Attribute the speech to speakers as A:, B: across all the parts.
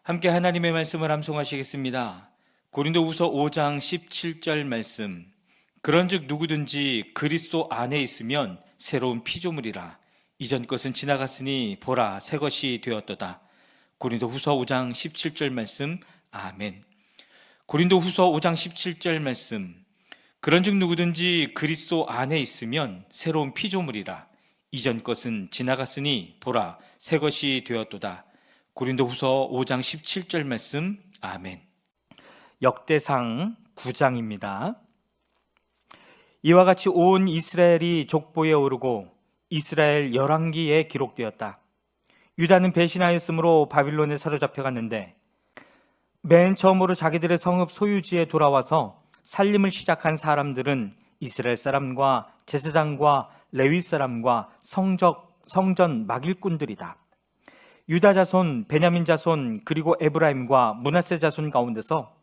A: 함께 하나님의 말씀을 암송하시겠습니다. 고린도후서 5장 17절 말씀. 그런즉 누구든지 그리스도 안에 있으면 새로운 피조물이라. 이전 것은 지나갔으니 보라 새 것이 되었도다. 고린도후서 5장 17절 말씀. 아멘. 고린도후서 5장 17절 말씀. 그런즉 누구든지 그리스도 안에 있으면 새로운 피조물이라. 이전 것은 지나갔으니 보라 새 것이 되었도다. 고린도후서 5장 17절 말씀. 아멘. 역대상 9장입니다. 이와 같이 온 이스라엘이 족보에 오르고 이스라엘 열왕기에 기록되었다. 유다는 배신하였으므로 바빌론에 사로잡혀갔는데 맨 처음으로 자기들의 성읍 소유지에 돌아와서 살림을 시작한 사람들은 이스라엘 사람과 제사장과 레위 사람과 성전 막일꾼들이다. 유다 자손, 베냐민 자손, 그리고 에브라임과 므낫세 자손 가운데서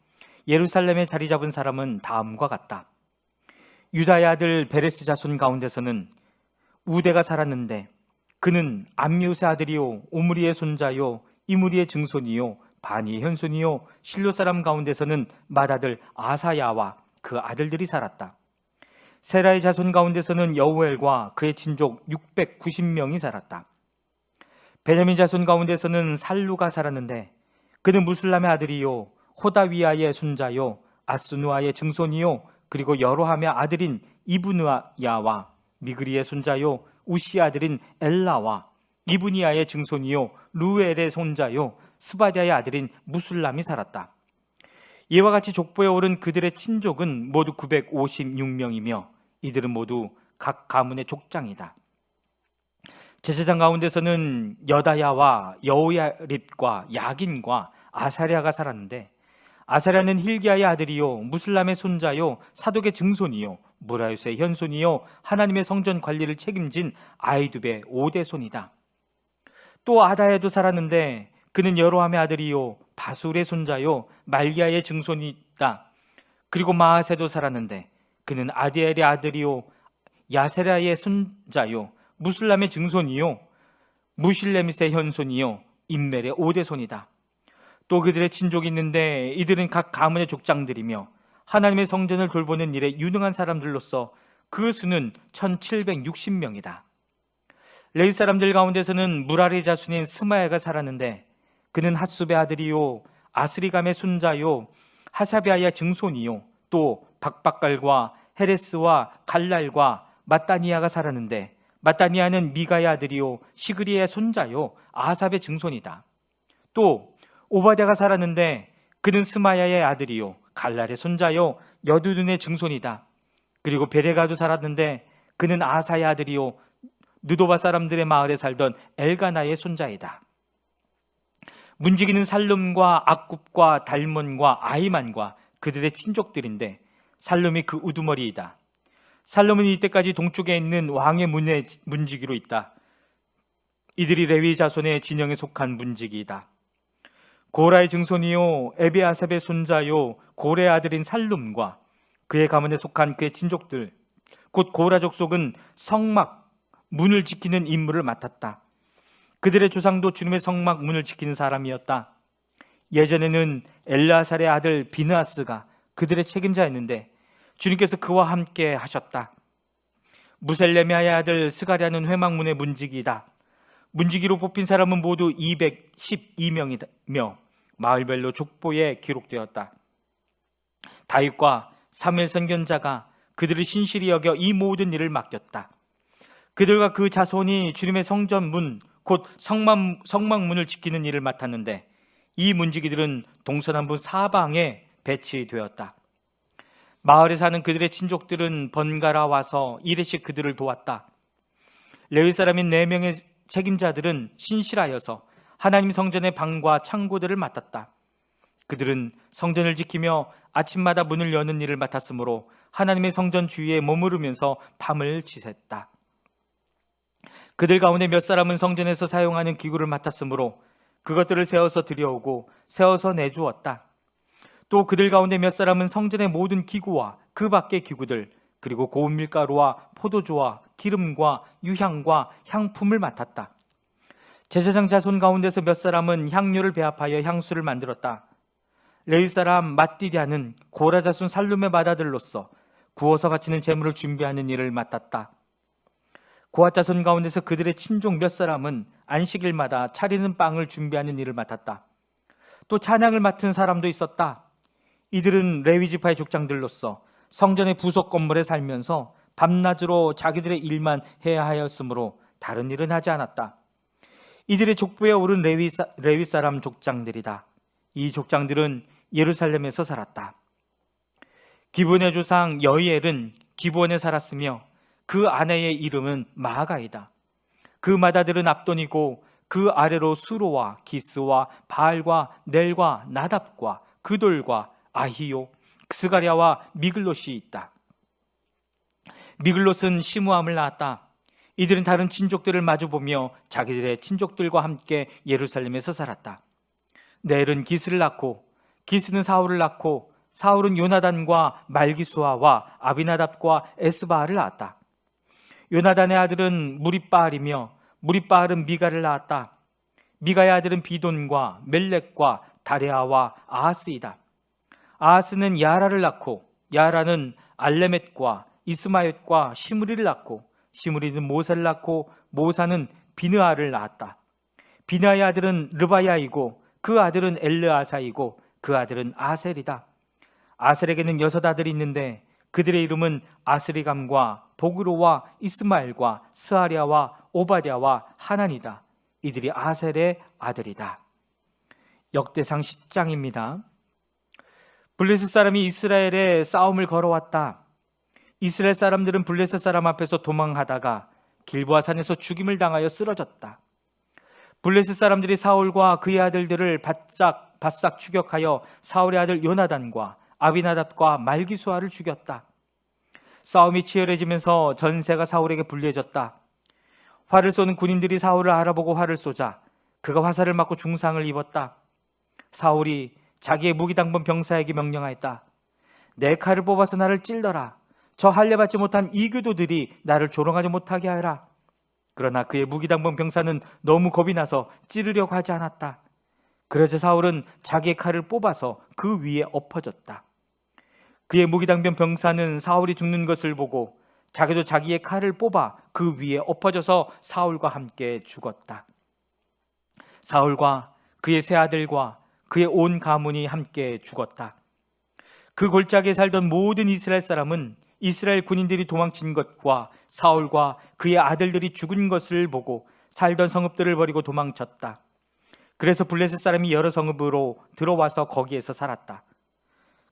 A: 예루살렘에 자리 잡은 사람은 다음과 같다. 유다의 아들 베레스 자손 가운데서는 우대가 살았는데 그는 암미우스의 아들이요 오므리의 손자요 이므리의 증손이요 바니의 현손이요 실로 사람 가운데서는 맏아들 아사야와 그 아들들이 살았다. 세라의 자손 가운데서는 여우엘과 그의 친족 690명이 살았다. 베냐민 자손 가운데서는 살루가 살았는데 그는 무술람의 아들이요 호다위아의 손자요 아스누아의 증손이요 그리고 여로함의 아들인 이브누야와 미그리의 손자요 우시의 아들인 엘라와 이브니아의 증손이요 루엘의 손자요 스바디아의 아들인 무술람이 살았다. 이와 같이 족보에 오른 그들의 친족은 모두 956명이며 이들은 모두 각 가문의 족장이다. 제사장 가운데서는 여다야와 여호야립과 야긴과 아사랴가 살았는데 아사랴는 힐기야의 아들이요 무슬람의 손자요 사독의 증손이요 무라요스의 현손이요 하나님의 성전 관리를 책임진 아이두베의 5대 손이다. 또 아다야도 살았는데 그는 여로함의 아들이요 바술의 손자요 말기야의 증손이다. 그리고 마하세도 살았는데 그는 아디엘의 아들이요 야세라의 손자요 무슬람의 증손이요 무실레밋의 현손이요 인멜의 5대 손이다. 또 그들의 친족이 있는데 이들은 각 가문의 족장들이며 하나님의 성전을 돌보는 일에 유능한 사람들로서 그 수는 1760명이다. 레위 사람들 가운데서는 무라리 자손인 스마야가 살았는데 그는 핫숲의 아들이요 아스리감의 손자요 하사비아의 증손이요 또 박박갈과 헤레스와 갈랄과 마따니아가 살았는데 마따니아는 미가의 아들이요 시그리의 손자요 아삽의 증손이다. 또 오바댜가 살았는데 그는 스마야의 아들이요 갈랄의 손자요 여두둔의 증손이다. 그리고 베레가도 살았는데 그는 아사의 아들이요 느도바 사람들의 마을에 살던 엘가나의 손자이다. 문지기는 살룸과 악굽과 달몬과 아이만과 그들의 친족들인데 살룸이 그 우두머리이다. 살룸은 이때까지 동쪽에 있는 왕의 문의 문지기로 있다. 이들이 레위 자손의 진영에 속한 문지기이다. 고라의 증손이요 에비아삽의 손자요 고레의 아들인 살룸과 그의 가문에 속한 그의 친족들 곧 고라 족속은 성막 문을 지키는 임무를 맡았다. 그들의 조상도 주님의 성막 문을 지키는 사람이었다. 예전에는 엘라살의 아들 비느하스가 그들의 책임자였는데 주님께서 그와 함께 하셨다. 무셀레미아의 아들 스가랴는 회막문의 문지기이다. 문지기로 뽑힌 사람은 모두 212명이며 마을별로 족보에 기록되었다. 다윗과 사무엘 선견자가 그들을 신실히 여겨 이 모든 일을 맡겼다. 그들과 그 자손이 주님의 성전 문, 곧 성막문을 지키는 일을 맡았는데 이 문지기들은 동서남북 사방에 배치되었다. 마을에 사는 그들의 친족들은 번갈아 와서 일회씩 그들을 도왔다. 레위 사람인 4명의 책임자들은 신실하여서 하나님 성전의 방과 창고들을 맡았다. 그들은 성전을 지키며 아침마다 문을 여는 일을 맡았으므로 하나님의 성전 주위에 머무르면서 밤을 지샜다. 그들 가운데 몇 사람은 성전에서 사용하는 기구를 맡았으므로 그것들을 세워서 들여오고 세워서 내주었다. 또 그들 가운데 몇 사람은 성전의 모든 기구와 그 밖의 기구들 그리고 고운 밀가루와 포도주와 기름과 유향과 향품을 맡았다. 제사장 자손 가운데서 몇 사람은 향료를 배합하여 향수를 만들었다. 레위 사람 마띠디아는 고라 자손 살룸의 맏아들로서 구워서 바치는 제물을 준비하는 일을 맡았다. 고핫 자손 가운데서 그들의 친족 몇 사람은 안식일마다 차리는 빵을 준비하는 일을 맡았다. 또 찬양을 맡은 사람도 있었다. 이들은 레위 지파의 족장들로서 성전의 부속 건물에 살면서 밤낮으로 자기들의 일만 해야 하였으므로 다른 일은 하지 않았다. 이들의 족부에 오른 레위 사람 족장들이다. 이 족장들은 예루살렘에서 살았다. 기브온의 조상 여이엘은 기브온에 살았으며 그 아내의 이름은 마아가이다. 그 맏아들은 압돈이고 그 아래로 수로와 기스와 바알과 넬과 나답과 그돌과 아히요, 스가랴와 미글롯이 있다. 미글롯은 시므암을 낳았다. 이들은 다른 친족들을 마주보며 자기들의 친족들과 함께 예루살렘에서 살았다. 넬은 기스를 낳고 기스는 사울을 낳고 사울은 요나단과 말기수아와 아비나답과 에스바알을 낳았다. 요나단의 아들은 무리바알이며 무리바알은 미가를 낳았다. 미가의 아들은 비돈과 멜렉과 다레아와 아하스이다. 아하스는 야라를 낳고 야라는 알레멧과 이스마옅과 시므리를 낳고 시므리는 모사를 낳고 모사는 비느아를 낳았다. 비느아의 아들은 르바야이고 그 아들은 엘르아사이고 그 아들은 아셀이다. 아셀에게는 6 아들이 있는데 그들의 이름은 아스리감과 보그로와 이스마엘과 스아리아와 오바댜와 하난이다. 이들이 아셀의 아들이다. 역대상 10장입니다. 블레셋 사람이 이스라엘에 싸움을 걸어왔다. 이스라엘 사람들은 블레셋 사람 앞에서 도망하다가 길보아 산에서 죽임을 당하여 쓰러졌다. 블레셋 사람들이 사울과 그의 아들들을 바싹 추격하여 사울의 아들 요나단과 아비나답과 말기수아를 죽였다. 싸움이 치열해지면서 전세가 사울에게 불리해졌다. 활을 쏘는 군인들이 사울을 알아보고 활을 쏘자 그가 화살을 맞고 중상을 입었다. 사울이 자기의 무기당번 병사에게 명령하였다. 내 칼을 뽑아서 나를 찔러라. 저 할례받지 못한 이교도들이 나를 조롱하지 못하게 하라. 그러나 그의 무기당번 병사는 너무 겁이 나서 찌르려고 하지 않았다. 그래서 사울은 자기의 칼을 뽑아서 그 위에 엎어졌다. 그의 무기당번 병사는 사울이 죽는 것을 보고 자기도 자기의 칼을 뽑아 그 위에 엎어져서 사울과 함께 죽었다. 사울과 그의 세 아들과 그의 온 가문이 함께 죽었다. 그 골짜기에 살던 모든 이스라엘 사람은 이스라엘 군인들이 도망친 것과 사울과 그의 아들들이 죽은 것을 보고 살던 성읍들을 버리고 도망쳤다. 그래서 블레셋 사람이 여러 성읍으로 들어와서 거기에서 살았다.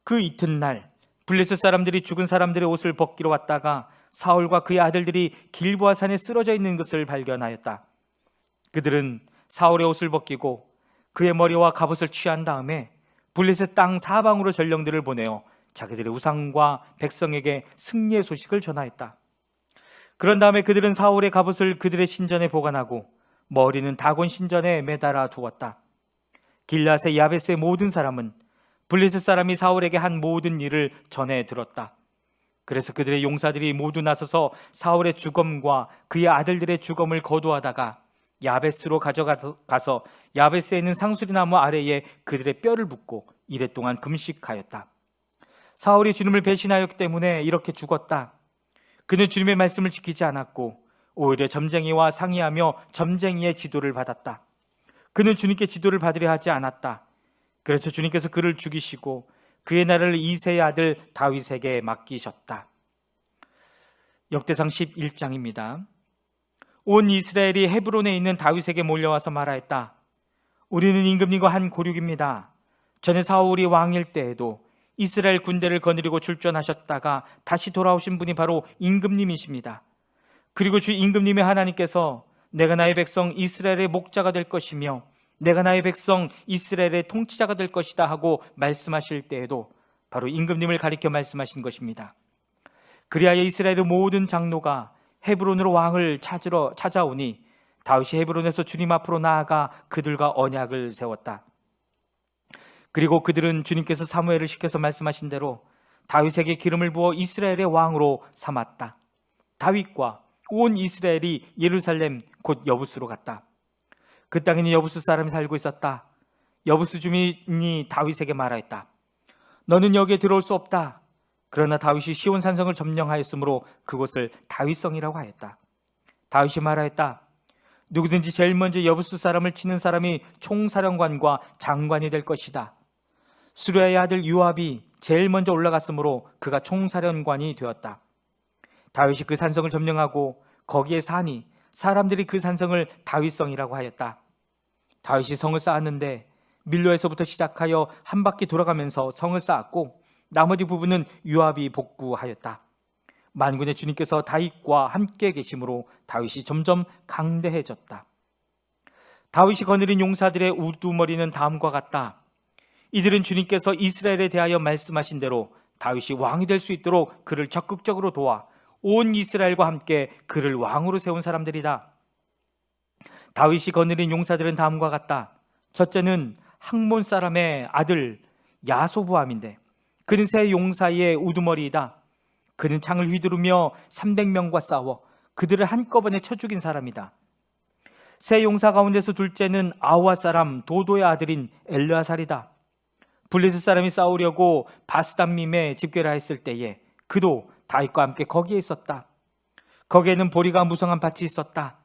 A: 그 이튿날 블레셋 사람들이 죽은 사람들의 옷을 벗기러 왔다가 사울과 그의 아들들이 길보아 산에 쓰러져 있는 것을 발견하였다. 그들은 사울의 옷을 벗기고 그의 머리와 갑옷을 취한 다음에 블레셋 땅 사방으로 전령들을 보내어 자기들의 우상과 백성에게 승리의 소식을 전하였다. 그런 다음에 그들은 사울의 갑옷을 그들의 신전에 보관하고 머리는 다곤 신전에 매달아 두었다. 길앗의 야베스의 모든 사람은 블레셋 사람이 사울에게 한 모든 일을 전해 들었다. 그래서 그들의 용사들이 모두 나서서 사울의 죽음과 그의 아들들의 죽음을 거두하다가 야베스로 가져가서 야베스에 있는 상수리나무 아래에 그들의 뼈를 붓고 이래 동안 금식하였다. 사울이 주님을 배신하였기 때문에 이렇게 죽었다. 그는 주님의 말씀을 지키지 않았고 오히려 점쟁이와 상의하며 점쟁이의 지도를 받았다. 그는 주님께 지도를 받으려 하지 않았다. 그래서 주님께서 그를 죽이시고 그의 나라를 이새의 아들 다윗에게 맡기셨다. 역대상 11장입니다. 온 이스라엘이 헤브론에 있는 다윗에게 몰려와서 말하였다. 우리는 임금님과 한 고륙입니다. 전에 사울이 왕일 때에도 이스라엘 군대를 거느리고 출전하셨다가 다시 돌아오신 분이 바로 임금님이십니다. 그리고 주 임금님의 하나님께서 내가 나의 백성 이스라엘의 목자가 될 것이며 내가 나의 백성 이스라엘의 통치자가 될 것이다 하고 말씀하실 때에도 바로 임금님을 가리켜 말씀하신 것입니다. 그리하여 이스라엘의 모든 장로가 헤브론으로 왕을 찾아오니 다윗이 헤브론에서 주님 앞으로 나아가 그들과 언약을 세웠다. 그리고 그들은 주님께서 사무엘을 시켜서 말씀하신 대로 다윗에게 기름을 부어 이스라엘의 왕으로 삼았다. 다윗과 온 이스라엘이 예루살렘 곧 여부스로 갔다. 그 땅에는 여부수 사람이 살고 있었다. 여부수 주민이 다윗에게 말하였다. 너는 여기에 들어올 수 없다. 그러나 다윗이 시온 산성을 점령하였으므로 그곳을 다윗성이라고 하였다. 다윗이 말하였다. 누구든지 제일 먼저 여부수 사람을 치는 사람이 총사령관과 장관이 될 것이다. 수리아의 아들 요압이 제일 먼저 올라갔으므로 그가 총사령관이 되었다. 다윗이 그 산성을 점령하고 거기에 사니 사람들이 그 산성을 다윗성이라고 하였다. 다윗이 성을 쌓았는데 밀로에서부터 시작하여 한 바퀴 돌아가면서 성을 쌓았고 나머지 부분은 요압이 복구하였다. 만군의 주님께서 다윗과 함께 계심으로 다윗이 점점 강대해졌다. 다윗이 거느린 용사들의 우두머리는 다음과 같다. 이들은 주님께서 이스라엘에 대하여 말씀하신 대로 다윗이 왕이 될 수 있도록 그를 적극적으로 도와 온 이스라엘과 함께 그를 왕으로 세운 사람들이다. 다윗이 거느린 용사들은 다음과 같다. 첫째는 학몬 사람의 아들 야소부암인데 그는 세 용사의 우두머리이다. 그는 창을 휘두르며 300명과 싸워 그들을 한꺼번에 쳐 죽인 사람이다. 세 용사 가운데서 둘째는 아우아 사람 도도의 아들인 엘르아살이다. 블레셋 사람이 싸우려고 바스담밈에 집결을 했을 때에 그도 다윗과 함께 거기에 있었다. 거기에는 보리가 무성한 밭이 있었다.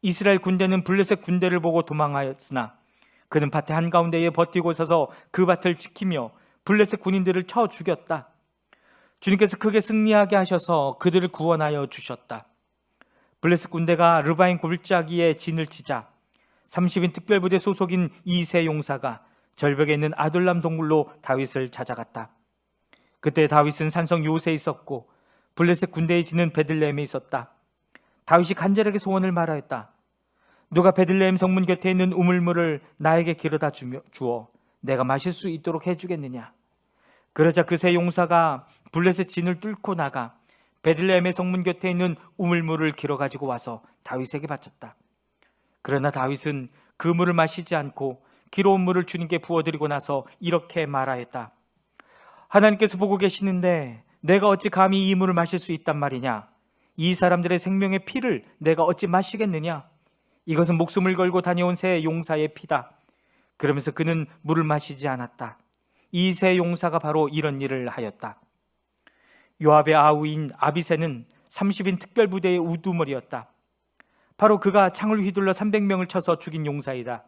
A: 이스라엘 군대는 블레셋 군대를 보고 도망하였으나 그는 밭의 한가운데에 버티고 서서 그 밭을 지키며 블레셋 군인들을 쳐 죽였다. 주님께서 크게 승리하게 하셔서 그들을 구원하여 주셨다. 블레셋 군대가 르바임 골짜기에 진을 치자 30인 특별부대 소속인 이 세 용사가 절벽에 있는 아둘람 동굴로 다윗을 찾아갔다. 그때 다윗은 산성 요새에 있었고 블레셋 군대의 진은 베들레헴에 있었다. 다윗이 간절하게 소원을 말하였다. 누가 베들레헴 성문 곁에 있는 우물물을 나에게 길어다 주어 내가 마실 수 있도록 해주겠느냐. 그러자 그 세 용사가 블레셋 진을 뚫고 나가 베들레헴의 성문 곁에 있는 우물물을 길어 가지고 와서 다윗에게 바쳤다. 그러나 다윗은 그 물을 마시지 않고 길어온 물을 주님께 부어드리고 나서 이렇게 말하였다. 하나님께서 보고 계시는데 내가 어찌 감히 이 물을 마실 수 있단 말이냐. 이 사람들의 생명의 피를 내가 어찌 마시겠느냐. 이것은 목숨을 걸고 다녀온 세 용사의 피다. 그러면서 그는 물을 마시지 않았다. 이 세 용사가 바로 이런 일을 하였다. 요압의 아우인 아비새는 30인 특별부대의 우두머리였다. 바로 그가 창을 휘둘러 300명을 쳐서 죽인 용사이다.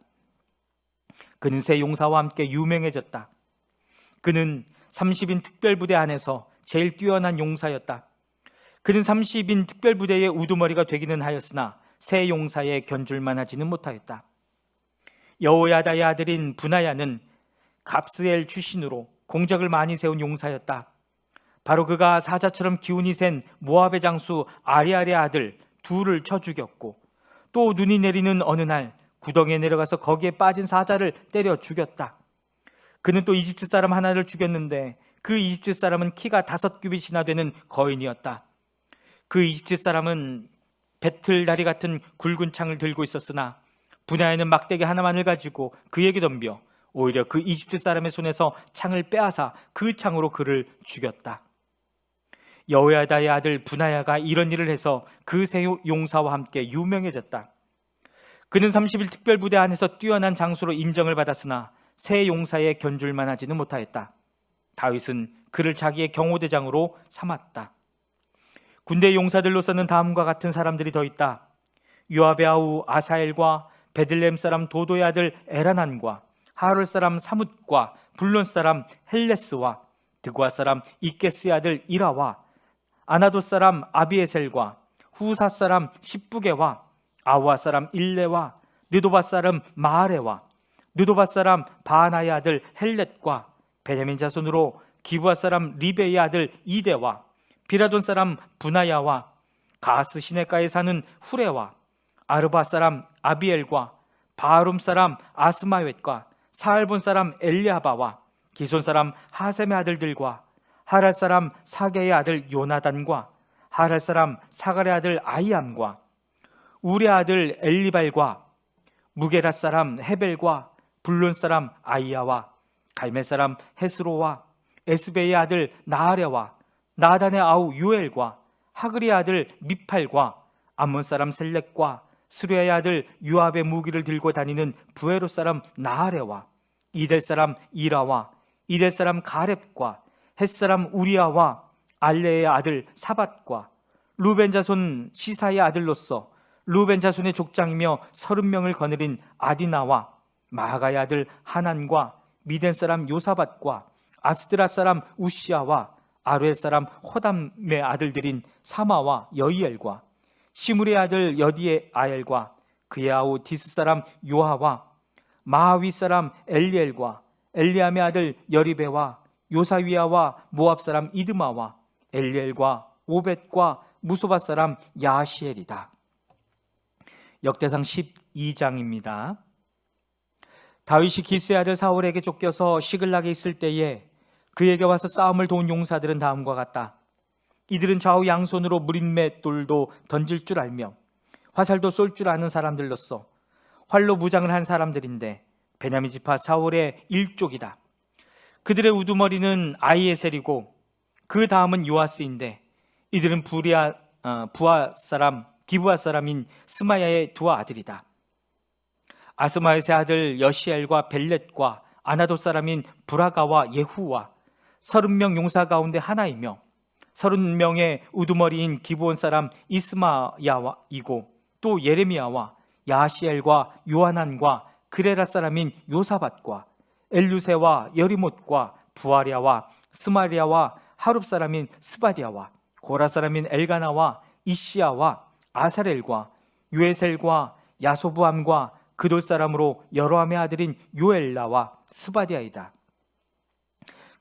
A: 그는 세 용사와 함께 유명해졌다. 그는 30인 특별부대 안에서 제일 뛰어난 용사였다. 그는 30인 특별부대의 우두머리가 되기는 하였으나 세 용사에 견줄만 하지는 못하였다. 여호야다의 아들인 분하야는 갑스엘 출신으로 공적을 많이 세운 용사였다. 바로 그가 사자처럼 기운이 센 모압의 장수 아리알의 아들 둘을 쳐 죽였고 또 눈이 내리는 어느 날 구덩이에 내려가서 거기에 빠진 사자를 때려 죽였다. 그는 또 이집트 사람 하나를 죽였는데 그 이집트 사람은 키가 5규빗이나 되는 거인이었다. 그 이집트 사람은 배틀다리 같은 굵은 창을 들고 있었으나 분하야는 막대기 하나만을 가지고 그에게 덤벼 오히려 그 이집트 사람의 손에서 창을 빼앗아 그 창으로 그를 죽였다. 여호야다의 아들 분하야가 이런 일을 해서 그 세 용사와 함께 유명해졌다. 그는 30일 특별부대 안에서 뛰어난 장수로 인정을 받았으나 세 용사에 견줄만 하지는 못하였다. 다윗은 그를 자기의 경호대장으로 삼았다. 군대 용사들로서는 다음과 같은 사람들이 더 있다. 요압의 아우 아사엘과 베들레헴 사람 도도의 아들 에라난과 하롤 사람 사뭇과 블론 사람 헬레스와 드고아 사람 이게스의 아들 이라와 아나도 사람 아비에셀과 후사 사람 십부게와 아우아 사람 일레와 느도바 사람 마아레와 느도바 사람 바하나의 아들 헬렛과 베냐민 자손으로 기브아 사람 리베의 아들 이데와 비라돈 사람 분하야와 가스 시내가에 사는 후레와 아르바 사람 아비엘과 바하룸 사람 아스마웻과 사알본 사람 엘리아바와 기손 사람 하셈의 아들들과 하랄 사람 사게의 아들 요나단과 하랄 사람 사갈의 아들 아이암과 우리의 아들 엘리발과 무게라 사람 헤벨과 블론 사람 아이야와 갈멜 사람 헤스로와 에스베의 아들 나아레와 나단의 아우 요엘과 하그리의 아들 미팔과 암몬 사람 셀렉과
B: 스루야의 아들 요압의 무기를 들고 다니는 부에롯 사람 나하레와 이델 사람 이라와 이델 사람 가렙과 헷 사람 우리아와 알레의 아들 사밧과 루벤 자손 시사의 아들로서 루벤 자손의 족장이며 30명을 거느린 아디나와 마가의 아들 하난과 미덴 사람 요사밧과 아스드라 사람 우시아와 아루엘 사람 호담의 아들들인 사마와 여이엘과 시므리의 아들 여디의 아엘과 그의 아우 디스 사람 요하와 마하위 사람 엘리엘과 엘리암의 아들 여리베와 요사위아와 모압 사람 이드마와 엘리엘과 오벳과 무소바 사람 야시엘이다. 역대상 12장입니다. 다윗이 기스의 아들 사울에게 쫓겨서 시글락에 있을 때에 그에게 와서 싸움을 도운 용사들은 다음과 같다. 이들은 좌우 양손으로 무린맷돌도 던질 줄 알며 화살도 쏠 줄 아는 사람들로서 활로 무장을 한 사람들인데 베냐민 지파 사울의 일족이다. 그들의 우두머리는 아히에셀이고 그 다음은 요아스인데 이들은 기브아 사람인 스마야의 두 아들이다. 아스마셟의 아들 여시엘과 벨렛과 아나도 사람인 브라가와 예후와 30명 용사 가운데 하나이며 30명의 우두머리인 기브온 사람 이스마야이고 또 예레미야와 야시엘과 요하난과 그레라 사람인 요사밧과 엘루세와 여리못과 부아랴와 스마리아와 하룹 사람인 스바디아와 고라 사람인 엘가나와 이시야와 아사렐과 유에셀과 야소부함과 그돌 사람으로 여로함의 아들인 요엘라와 스바디아이다.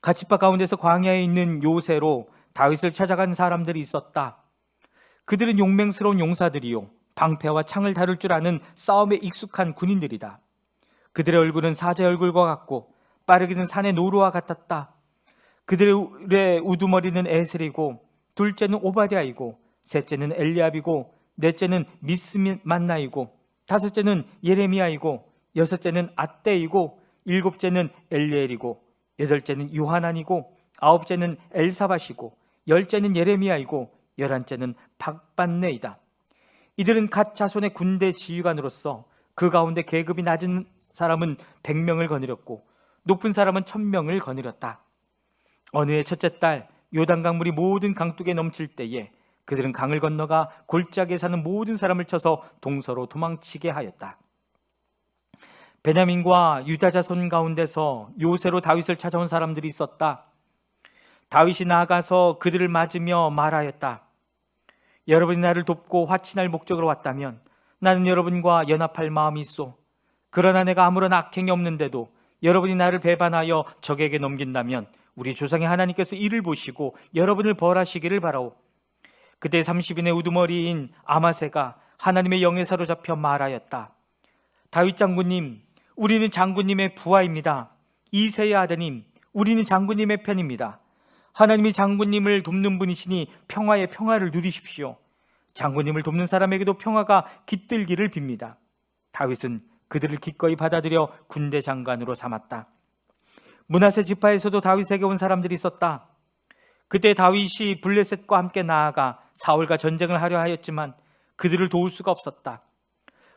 B: 가치파 가운데서 광야에 있는 요새로 다윗을 찾아간 사람들이 있었다. 그들은 용맹스러운 용사들이요 방패와 창을 다룰 줄 아는 싸움에 익숙한 군인들이다. 그들의 얼굴은 사제 얼굴과 같고 빠르기는 산의 노루와 같았다. 그들의 우두머리는 에셀이고 둘째는 오바댜이고 셋째는 엘리압이고 넷째는 미스만나이고 다섯째는 예레미야이고 여섯째는 앗대이고 일곱째는 엘리엘이고 여덟째는 요하난이고 아홉째는 엘사밧이고 열째는 예레미야이고 열한째는 박반네이다. 이들은 갓 자손의 군대 지휘관으로서 그 가운데 계급이 낮은 사람은 100명을 거느렸고 높은 사람은 1000명을 거느렸다. 어느 해 첫째 달 요단강 물이 모든 강둑에 넘칠 때에 그들은 강을 건너가 골짜기에 사는 모든 사람을 쳐서 동서로 도망치게 하였다. 베냐민과 유다 자손 가운데서 요새로 다윗을 찾아온 사람들이 있었다. 다윗이 나아가서 그들을 맞으며 말하였다. 여러분이 나를 돕고 화친할 목적으로 왔다면 나는 여러분과 연합할 마음이 있소. 그러나 내가 아무런 악행이 없는데도 여러분이 나를 배반하여 적에게 넘긴다면 우리 조상의 하나님께서 이를 보시고 여러분을 벌하시기를 바라오. 그때 30인의 우두머리인 아마새가 하나님의 영에 사로잡혀 말하였다. 다윗 장군님, 우리는 장군님의 부하입니다. 이새의 아드님, 우리는 장군님의 편입니다. 하나님이 장군님을 돕는 분이시니 평화의 평화를 누리십시오. 장군님을 돕는 사람에게도 평화가 깃들기를 빕니다. 다윗은 그들을 기꺼이 받아들여 군대 장관으로 삼았다. 므낫세 지파에서도 다윗에게 온 사람들이 있었다. 그때 다윗이 블레셋과 함께 나아가 사울과 전쟁을 하려 하였지만 그들을 도울 수가 없었다.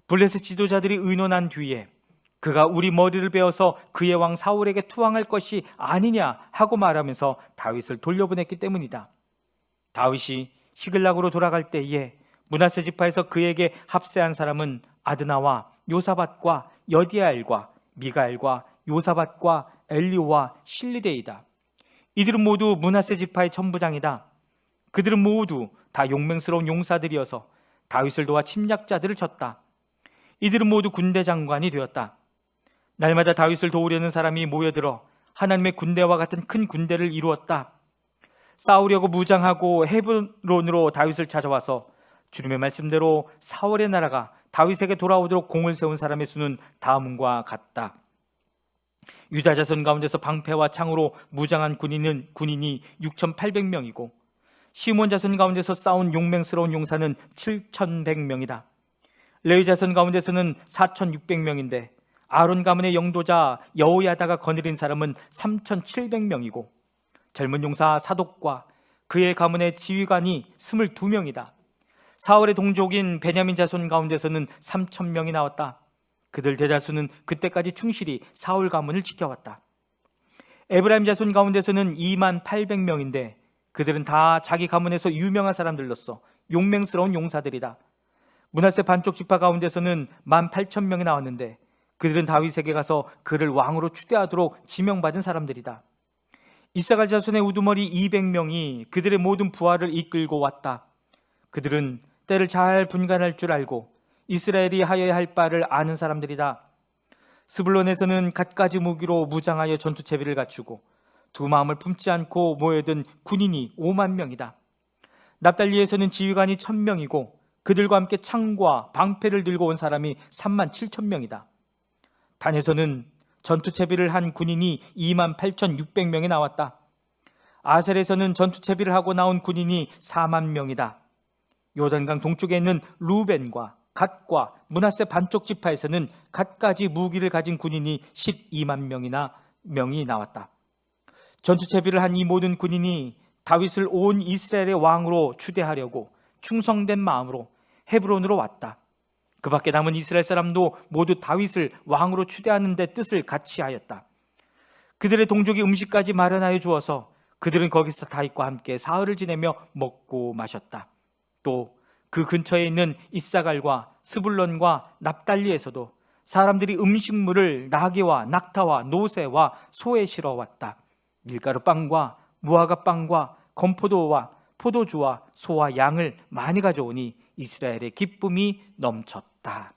B: 블레셋 지도자들이 의논한 뒤에 그가 우리 머리를 베어서 그의 왕 사울에게 투항할 것이 아니냐 하고 말하면서 다윗을 돌려보냈기 때문이다. 다윗이 시글락으로 돌아갈 때에 므낫세 지파에서 그에게 합세한 사람은 아드나와 요사밧과 여디아엘과 미가엘과 요사밧과 엘리오와 실리데이다. 이들은 모두 므낫세 지파의 천부장이다. 그들은 모두 다 용맹스러운 용사들이어서 다윗을 도와 침략자들을 쳤다. 이들은 모두 군대 장관이 되었다. 날마다 다윗을 도우려는 사람이 모여들어 하나님의 군대와 같은 큰 군대를 이루었다. 싸우려고 무장하고 헤브론으로 다윗을 찾아와서 주님의 말씀대로 사울의 나라가 다윗에게 돌아오도록 공을 세운 사람의 수는 다음과 같다. 유다 자손 가운데서 방패와 창으로 무장한 군인이 6,800명이고 시몬 자손 가운데서 싸운 용맹스러운 용사는 7,100명이다. 레위 자손 가운데서는 4,600명인데 아론 가문의 영도자 여호야다가 거느린 사람은 3,700명이고 젊은 용사 사독과 그의 가문의 지휘관이 22명이다. 사울의 동족인 베냐민 자손 가운데서는 3천 명이 나왔다. 그들 대다수는 그때까지 충실히 사울 가문을 지켜왔다. 에브라임 자손 가운데서는 2만 800명인데 그들은 다 자기 가문에서 유명한 사람들로서 용맹스러운 용사들이다. 므낫세 반쪽 지파 가운데서는 18,000명이 나왔는데 그들은 다윗에게 가서 그를 왕으로 추대하도록 지명받은 사람들이다. 이사갈 자손의 우두머리 200명이 그들의 모든 부하를 이끌고 왔다. 그들은 때를 잘 분간할 줄 알고 이스라엘이 하여야 할 바를 아는 사람들이다. 스불론에서는 갖가지 무기로 무장하여 전투 채비를 갖추고 두 마음을 품지 않고 모여든 군인이 5만 명이다. 납달리에서는 지휘관이 1,000명이고 그들과 함께 창과 방패를 들고 온 사람이 3만 7천 명이다. 단에서는 전투 채비를 한 군인이 2만 8,600명이 나왔다. 아셀에서는 전투 채비를 하고 나온 군인이 4만 명이다. 요단강 동쪽에 있는 루벤과 갓과 므낫세 반쪽 지파에서는 갖가지 무기를 가진 군인이 12만 명이 나왔다. 전투 채비를 한 이 모든 군인이 다윗을 온 이스라엘의 왕으로 추대하려고 충성된 마음으로 헤브론으로 왔다. 그 밖에 남은 이스라엘 사람도 모두 다윗을 왕으로 추대하는 데 뜻을 같이 하였다. 그들의 동족이 음식까지 마련하여 주어서 그들은 거기서 다윗과 함께 사흘을 지내며 먹고 마셨다. 또 그 근처에 있는 이사갈과 스불론과 납달리에서도 사람들이 음식물을 나귀와 낙타와 노새와 소에 실어왔다. 밀가루 빵과 무화과 빵과 건포도와 포도주와 소와 양을 많이 가져오니 이스라엘의 기쁨이 넘쳤다.